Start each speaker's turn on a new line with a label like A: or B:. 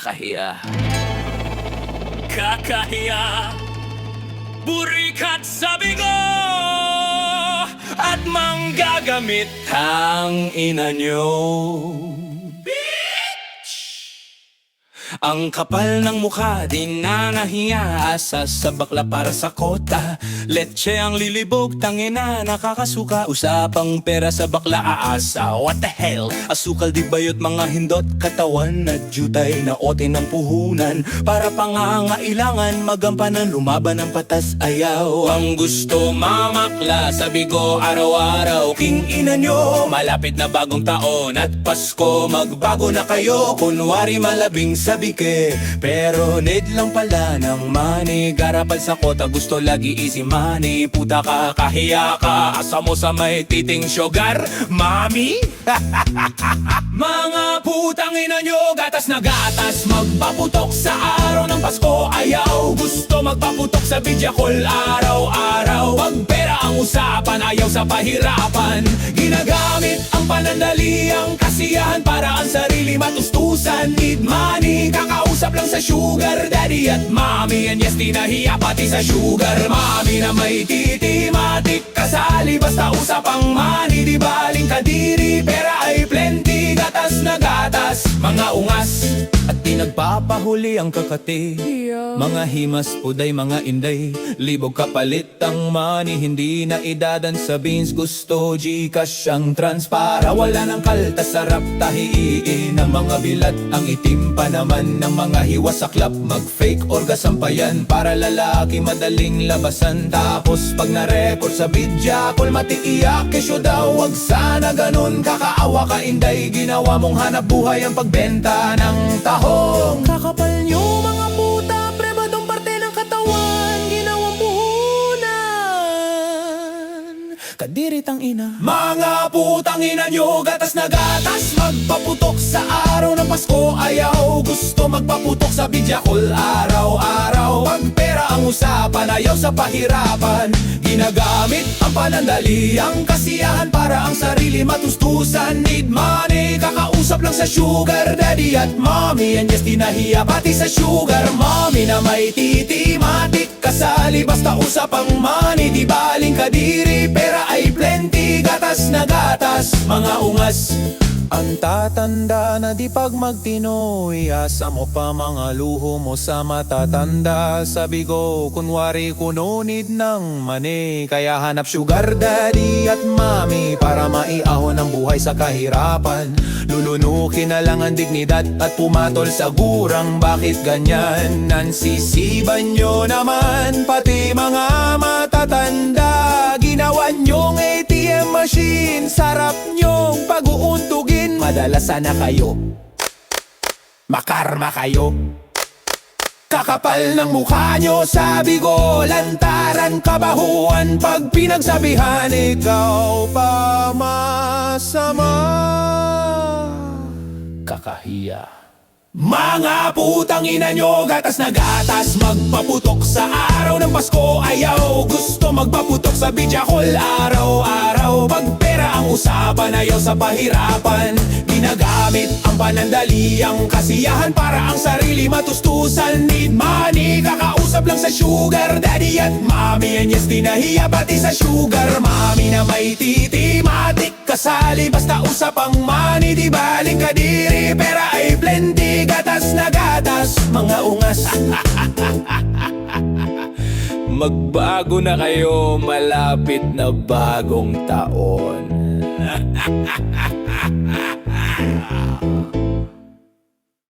A: Kakahiya.
B: Kakahiya, burikat sa bigo, at manggagamit ang ina nyo. Ang kapal ng mukha, di na nahiya. Asa sa bakla para sa kota. Leche ang lilibog, tangina, nakakasuka. Usapang pera sa bakla, aasa. What the hell? Asukal di bayot, mga hindot katawan. Na jutay na ote ng puhunan. Para pangangailangan, magampanan, lumaban ng patas ayaw. Ang gusto mamakla sa bigo araw-araw. King ina nyo, malapit na bagong taon at Pasko. Magbago na kayo, kunwari malabing sabi pero need lang pala ng money. Garapal sa kota, gusto lagi easy money. Puta ka, kahiya ka, asa mo sa may titing sugar mami. Mga putang ina nyo, gatas na gatas. Magpaputok sa araw ng Pasko, ayaw. Gusto magpaputok sa video call araw-araw. Pag pera ang usapan, ayaw sa pahirapan. Ginagamit ang panandali, ang kasiyahan para ang sarili matustusan. Need money, kakausap lang sa sugar daddy at mommy. And yes, di nahiya pati sa sugar mommy na may titimatik kasali. Basta usapang money, di baling kadiri. Pera ay plenty, gatas na gatas. Mga ungas at di nagpapahuli ang kakati. Mga himas, puday, mga inday. Libog kapalit ang money, hindi na idadan sa beans. Gusto Gcash ang trans para wala ng kaltas. Sarap tahiin ang mga bilat. Ang itim pa naman ng mga hiwas sa club. Mag-fake orgasm pa yan para lalaki madaling labasan. Tapos pag na-record sa bidya call, matiiyak kesyo daw. Wag sana ganun, kakaawa ka inday. Ginawa mong hanap buhay ang pagbenta ng tahong. Kakapal nyo mga puta, pribadong parte ng katawan. Ginawang puhunan, kadirit ang ina. Mga putang ina nyo, gatas na gatas. Magpaputok sa araw ng Pasko, ayaw. Gusto magpaputok sa video call araw-araw. Pag pera ang usapan, ayaw sa pahirapan. Ginagamit ang panandali, ang kasiyahan para ang sarili matustusan. Need money, kakausap lang sa sugar daddy at mommy. And yes, di nahiya pati sa sugar mommy na may titimatik kasali. Basta usapang money, di baling kadiri. Pera ay plenty, gatas na gatas. Mga ungas ang tatanda na di pag magtino, iasa mo pa mga luho mo sa matatanda. Sabi ko, kunwari kununid ng mani. Kaya hanap sugar daddy at mommy para maiahon ang buhay sa kahirapan. Lulunukin na lang ang dignidad at pumatol sa gurang. Bakit ganyan? Nansisiban nyo naman pati mga matatanda. Ginawa nyong ATM machine, sarap nyong pag-uuntugin. Madalas sana kayo, makarma kayo. Kakapal ng mukha nyo, sabi ko, lantaran, kabahuan. Pag pinagsabihan, ikaw pa masama. Kakahiya. Mga putang ina nyo, gatas na gatas. Magpaputok sa araw ng Pasko, ayaw. Gusto magpaputok sa video call araw-araw. Pag pera ang usapan, ayaw sa pahirapan. Ginagamit ang panandali, ang kasiyahan para ang sarili matustusan. Need money, kakausap lang sa sugar daddy at mommy. And yes, di nahiya pati sa sugar mommy na may titimatik kasali. Basta usapang money, di baling kadiri. Pera ay plenty, gatas na gatas. Mga ungas. Magbago na kayo, malapit na bagong taon.